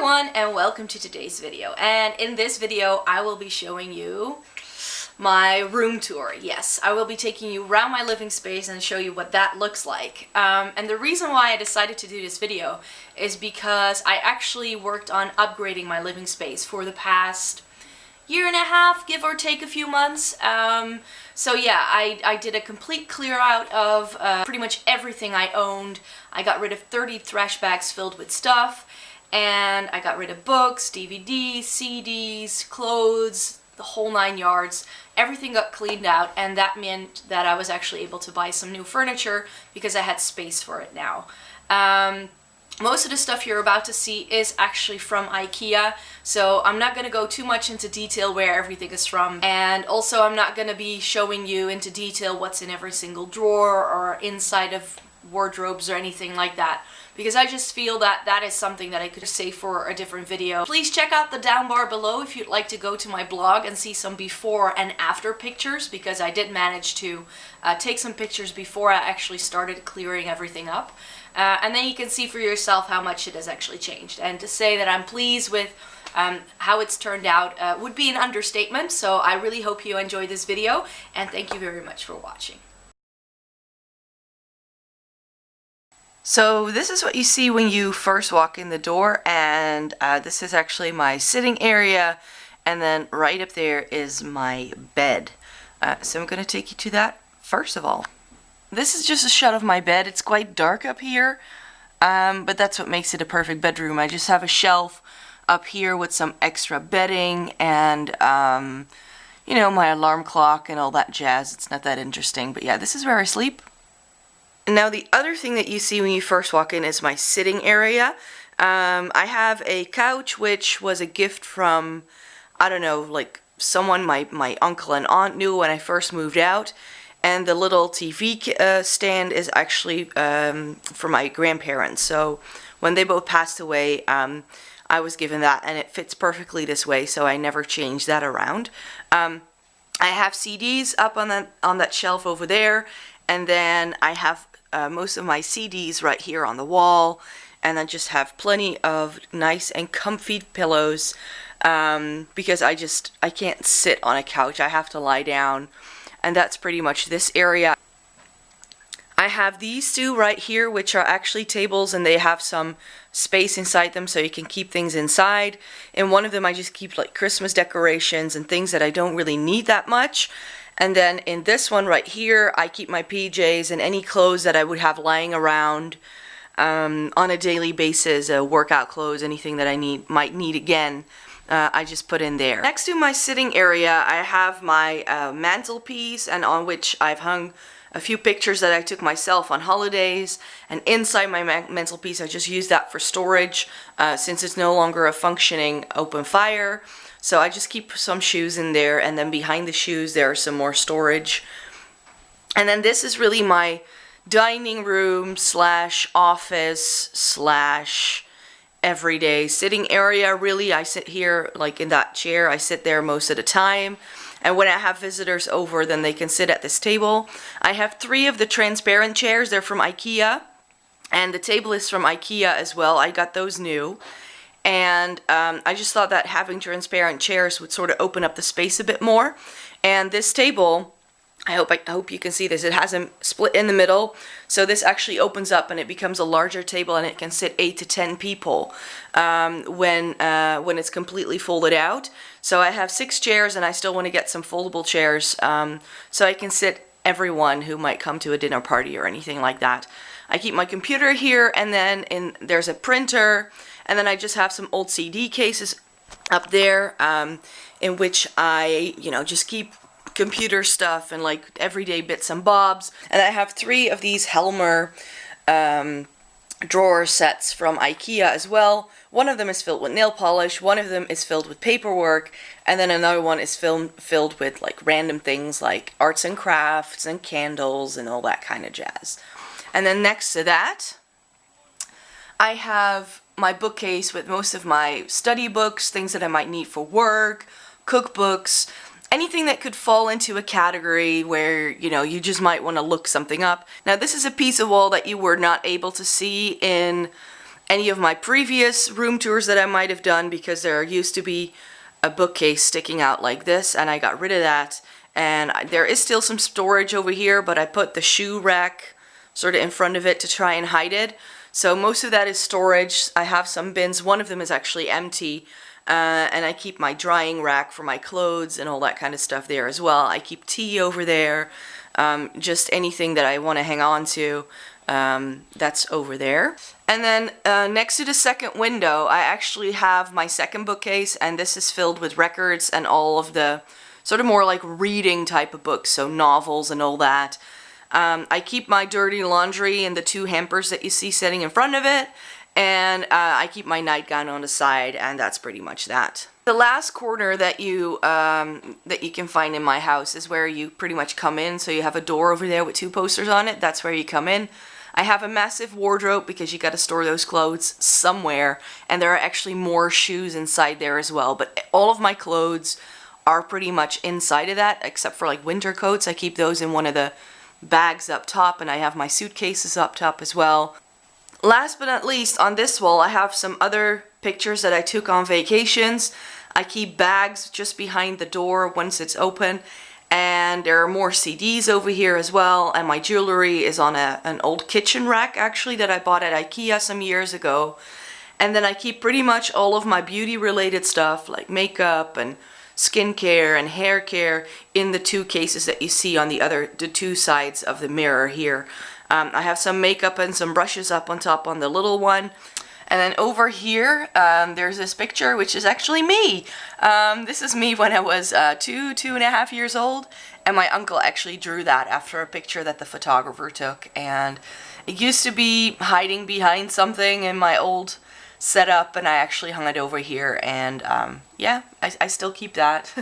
everyone and welcome to today's video. And in this video I will be showing you my room tour. Yes, I will be taking you around my living space and show you what that looks like. And the reason why I decided to do this video is because I actually worked on upgrading my living space for the past year and a half, give or take a few months. So yeah, I did a complete clear out of pretty much everything I owned. I got rid of 30 trash bags filled with stuff, and I got rid of books, DVDs, CDs, clothes, the whole 9 yards. Everything got cleaned out, and that meant that I was actually able to buy some new furniture because I had space for it now. Most of the stuff you're about to see is actually from IKEA, so I'm not going to go too much into detail where everything is from, and also I'm not going to be showing you into detail what's in every single drawer or inside of wardrobes or anything like that, because I just feel that that is something that I could save for a different video. Please check out the down bar below if you'd like to go to my blog and see some before and after pictures, because I did manage to take some pictures before I actually started clearing everything up. And then you can see for yourself how much it has actually changed. And to say that I'm pleased with how it's turned out would be an understatement, so I really hope you enjoy this video, and thank you very much for watching. So this is what you see when you first walk in the door, and this is actually my sitting area, and then right up there is my bed. So I'm going to take you to that first of all. This is just a shot of my bed. It's quite dark up here, but that's what makes it a perfect bedroom. I just have a shelf up here with some extra bedding and, you know, my alarm clock and all that jazz. It's not that interesting, but yeah, this is where I sleep. Now the other thing that you see when you first walk in is my sitting area. I have a couch which was a gift from, I don't know, like someone my uncle and aunt knew when I first moved out. And the little TV stand is actually for my grandparents. So when they both passed away, I was given that, and it fits perfectly this way, so I never changed that around. I have CDs up on that shelf over there, and then I have most of my CDs right here on the wall, and I just have plenty of nice and comfy pillows because I can't sit on a couch. I have to lie down. And that's pretty much this area. I have these two right here, which are actually tables, and they have some space inside them so you can keep things inside. In one of them I just keep like Christmas decorations and things that I don't really need that much. And then in this one right here I keep my PJs and any clothes that I would have lying around on a daily basis, workout clothes, anything that I might need again. I just put in there. Next to my sitting area I have my mantelpiece, and on which I've hung a few pictures that I took myself on holidays, and inside my mantelpiece I just use that for storage since it's no longer a functioning open fire. So I just keep some shoes in there, and then behind the shoes there are some more storage. And then this is really my dining room slash office slash everyday sitting area. Really, I sit here like in that chair. I sit there most of the time, and when I have visitors over, then they can sit at this table. I have 3 of the transparent chairs. They're from IKEA, and the table is from IKEA as well. I got those new, and I just thought that having transparent chairs would sort of open up the space a bit more. And this table, I hope you can see this. It has a split in the middle, so this actually opens up and it becomes a larger table, and it can sit 8 to 10 people when it's completely folded out. So I have 6 chairs, and I still want to get some foldable chairs so I can sit everyone who might come to a dinner party or anything like that. I keep my computer here, and then there's a printer, and then I just have some old CD cases up there in which I, you know, just keep computer stuff and like everyday bits and bobs. And I have 3 of these Helmer drawer sets from IKEA as well. One of them is filled with nail polish, one of them is filled with paperwork, and then another one is filled with like random things like arts and crafts and candles and all that kind of jazz. And then next to that I have my bookcase with most of my study books, things that I might need for work, cookbooks, anything that could fall into a category where, you know, you just might want to look something up. Now this is a piece of wall that you were not able to see in any of my previous room tours that I might have done, because there used to be a bookcase sticking out like this, and I got rid of that. And there is still some storage over here, but I put the shoe rack sort of in front of it to try and hide it. So most of that is storage. I have some bins. One of them is actually empty. And I keep my drying rack for my clothes and all that kind of stuff there as well. I keep tea over there. Just anything that I want to hang on to, that's over there. And then next to the second window, I actually have my second bookcase, and this is filled with records and all of the sort of more like reading type of books, so novels and all that. I keep my dirty laundry in the two hampers that you see sitting in front of it, and I keep my nightgown on the side, and that's pretty much that. The last corner that you can find in my house is where you pretty much come in. So you have a door over there with two posters on it. That's where you come in. I have a massive wardrobe because you got to store those clothes somewhere, and there are actually more shoes inside there as well. But all of my clothes are pretty much inside of that, except for like winter coats. I keep those in one of the bags up top, and I have my suitcases up top as well. Last but not least, on this wall I have some other pictures that I took on vacations. I keep bags just behind the door once it's open, and there are more CDs over here as well, and my jewelry is on an old kitchen rack actually that I bought at IKEA some years ago. And then I keep pretty much all of my beauty related stuff like makeup and skincare and hair care in the two cases that you see on the two sides of the mirror here. I have some makeup and some brushes up on top on the little one. And then over here, there's this picture, which is actually me. This is me when I was 2.5 years old. And my uncle actually drew that after a picture that the photographer took. And it used to be hiding behind something in my old setup, and I actually hung it over here. And yeah, I still keep that.